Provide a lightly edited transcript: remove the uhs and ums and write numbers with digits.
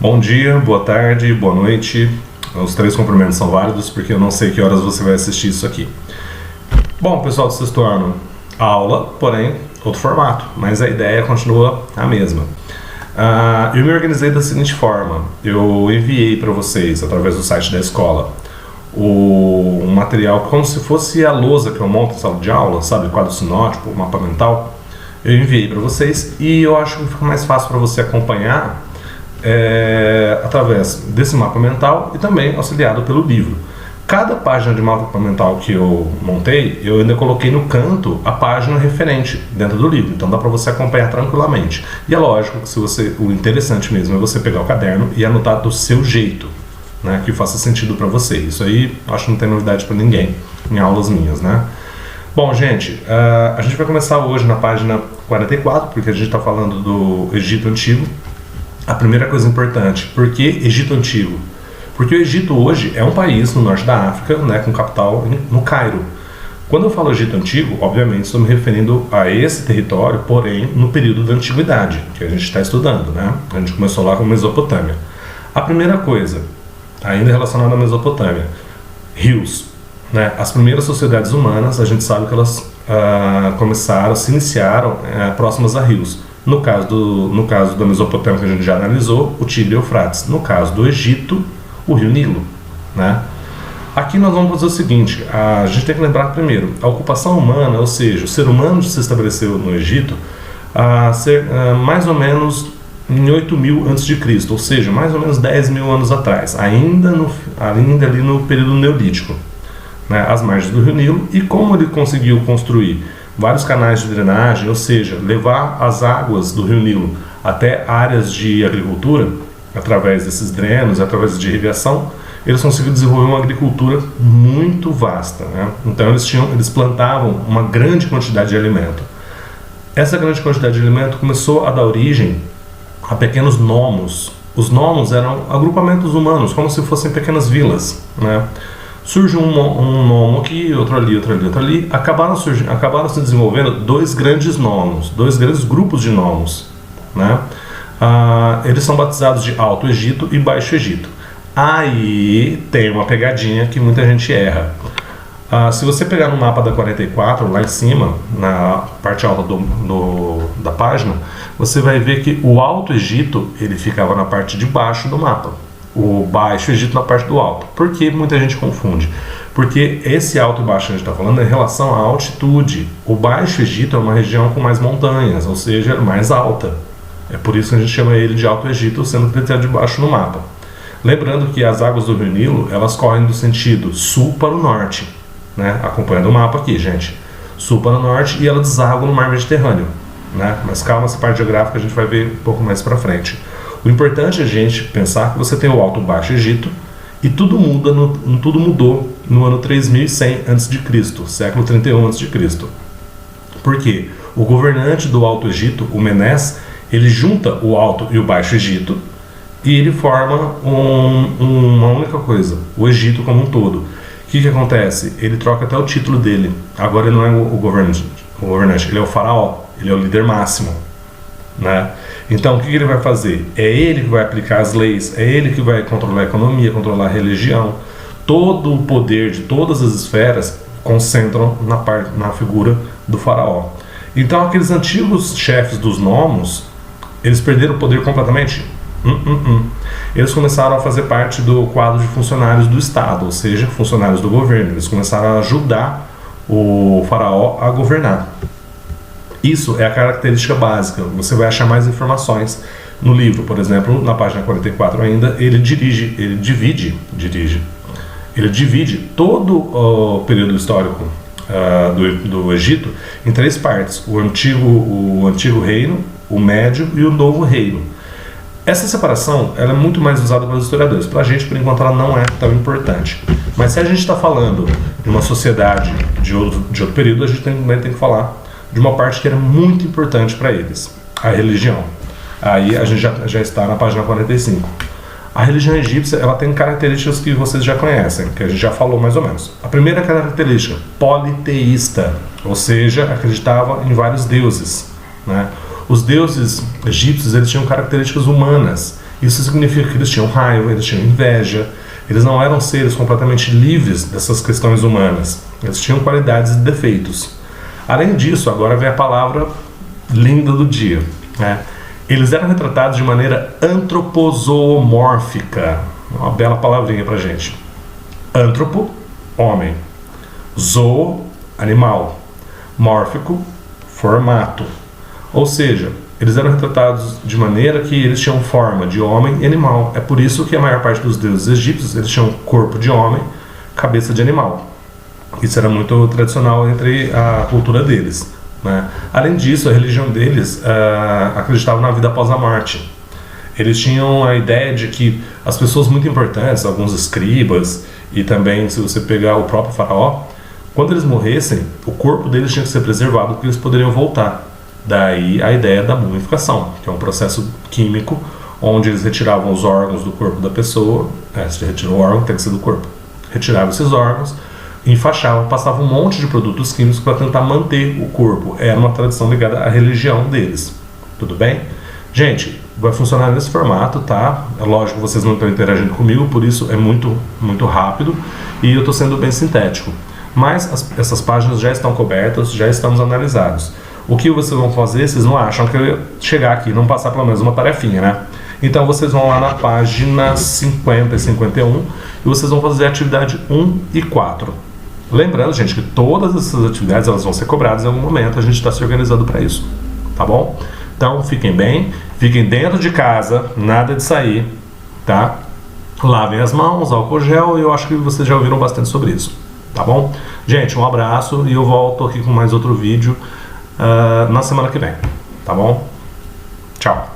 Bom dia, boa tarde, boa noite. Os três cumprimentos são válidos porque eu não sei que horas você vai assistir isso aqui. Bom, pessoal do sexto ano, aula, porém, outro formato, mas a ideia continua a mesma. Eu me organizei da seguinte forma: eu enviei para vocês, através do site da escola, um material como se fosse a lousa que eu monto em sala de aula, sabe, quadro sinótico, mapa mental. Eu enviei para vocês e eu acho que fica mais fácil para você acompanhar através desse mapa mental e também auxiliado pelo livro. Cada página de mapa mental que eu montei, eu ainda coloquei no canto a página referente dentro do livro, então dá para você acompanhar tranquilamente. E é lógico que o interessante mesmo é você pegar o caderno e anotar do seu jeito, né, que faça sentido para você. Isso aí acho que não tem novidade para ninguém em aulas minhas, né? Bom, gente, a gente vai começar hoje na página 44, porque a gente está falando do Egito Antigo. A primeira coisa importante: por que Egito Antigo? Porque o Egito hoje é um país no norte da África, né, com capital no Cairo. Quando eu falo Egito Antigo, obviamente estou me referindo a esse território, porém no período da Antiguidade, que a gente está estudando, né? A gente começou lá com Mesopotâmia. A primeira coisa, ainda relacionada à Mesopotâmia, rios, né? As primeiras sociedades humanas, a gente sabe que elas se iniciaram próximas a rios. No caso da Mesopotâmia, que a gente já analisou, o Tigre e o Eufrates. No caso do Egito, o rio Nilo, né? Aqui nós vamos fazer o seguinte: a gente tem que lembrar primeiro, a ocupação humana, ou seja, o ser humano se estabeleceu no Egito mais ou menos em 8.000 a.C., ou seja, mais ou menos 10.000 anos atrás, ainda ali no período neolítico, né, às margens do rio Nilo. E como ele conseguiu construir vários canais de drenagem, ou seja, levar as águas do rio Nilo até áreas de agricultura, através desses drenos, através de irrigação, eles conseguiram desenvolver uma agricultura muito vasta, né? Então eles plantavam uma grande quantidade de alimento. Essa grande quantidade de alimento começou a dar origem a pequenos nomos. Os nomos eram agrupamentos humanos, como se fossem pequenas vilas, né? Surge um nomo aqui, outro ali, outro ali, outro ali. Acabaram se desenvolvendo dois grandes nomos, dois grandes grupos de nomos, né? Eles são batizados de Alto Egito e Baixo Egito. Aí tem uma pegadinha que muita gente erra. Se você pegar no mapa da 44, lá em cima, na parte alta da página, você vai ver que o Alto Egito ele ficava na parte de baixo do mapa, o Baixo Egito na parte do alto. Por que muita gente confunde? Porque esse alto e baixo que a gente está falando é em relação à altitude. O Baixo Egito é uma região com mais montanhas, ou seja, mais alta. É por isso que a gente chama ele de Alto Egito, sendo que ele está de baixo no mapa. Lembrando que as águas do rio Nilo, elas correm do sentido sul para o norte, né? Acompanhando o mapa aqui, gente. Sul para o norte, e ela deságua no mar Mediterrâneo, né? Mas calma, essa parte geográfica a gente vai ver um pouco mais para frente. O importante é a gente pensar que você tem o Alto e Baixo Egito, e tudo mudou no ano 3100 a.C., século 31 a.C. Por quê? O governante do Alto Egito, o Menés, ele junta o Alto e o Baixo Egito e ele forma uma única coisa, o Egito como um todo. O que acontece? Ele troca até o título dele. Agora ele não é o governante, ele é o faraó, ele é o líder máximo, né? Então o que ele vai fazer? É ele que vai aplicar as leis, é ele que vai controlar a economia, controlar a religião. Todo o poder de todas as esferas concentram na figura do faraó. Então aqueles antigos chefes dos nomos, eles perderam o poder completamente? Eles começaram a fazer parte do quadro de funcionários do Estado, ou seja, funcionários do governo. Eles começaram a ajudar o faraó a governar. Isso é a característica básica. Você vai achar mais informações no livro. Por exemplo, na página 44 ainda, ele divide todo o período histórico do Egito em três partes: o antigo reino, o médio e o novo reino. Essa separação ela é muito mais usada pelos historiadores. Para a gente, por enquanto, ela não é tão importante. Mas se a gente está falando de uma sociedade de outro período, a gente também tem que falar de uma parte que era muito importante para eles: a religião. Aí a gente já está na página 45. A religião egípcia ela tem características que vocês já conhecem, que a gente já falou mais ou menos. A primeira característica, politeísta, ou seja, acreditava em vários deuses, né? Os deuses egípcios eles tinham características humanas Isso significa que eles tinham raiva, eles tinham inveja, eles não eram seres completamente livres dessas questões humanas. Eles tinham qualidades e defeitos. Além disso, agora vem a palavra linda do dia, né? Eles eram retratados de maneira antropozoomórfica. Uma bela palavrinha pra gente. Antropo, homem. Zoo, animal. Mórfico, formato. Ou seja, eles eram retratados de maneira que eles tinham forma de homem e animal. É por isso que a maior parte dos deuses egípcios, eles tinham corpo de homem, cabeça de animal. Isso era muito tradicional entre a cultura deles, né? Além disso, a religião deles acreditava na vida após a morte. Eles tinham a ideia de que as pessoas muito importantes, alguns escribas, e também, se você pegar o próprio faraó, quando eles morressem, o corpo deles tinha que ser preservado porque eles poderiam voltar. Daí a ideia da mumificação, que é um processo químico onde eles retiravam os órgãos do corpo da pessoa. Se retirou o órgão, tem que ser do corpo. Retiravam esses órgãos, enfaixavam, passavam um monte de produtos químicos para tentar manter o corpo. Era uma tradição ligada à religião deles. Tudo bem? Gente, vai funcionar nesse formato, tá? É lógico que vocês não estão interagindo comigo, por isso é muito rápido e eu estou sendo bem sintético. Mas essas páginas já estão cobertas, já estamos analisados. O que vocês vão fazer? Vocês não acham que eu ia chegar aqui e não passar pelo menos uma tarefinha, né? Então vocês vão lá na página 50 e 51 e vocês vão fazer a atividade 1 e 4. Lembrando, gente, que todas essas atividades elas vão ser cobradas em algum momento, a gente está se organizando para isso, tá bom? Então fiquem bem, fiquem dentro de casa, nada de sair, tá? Lavem as mãos, álcool gel, e eu acho que vocês já ouviram bastante sobre isso, tá bom? Gente, um abraço e eu volto aqui com mais outro vídeo na semana que vem, tá bom? Tchau!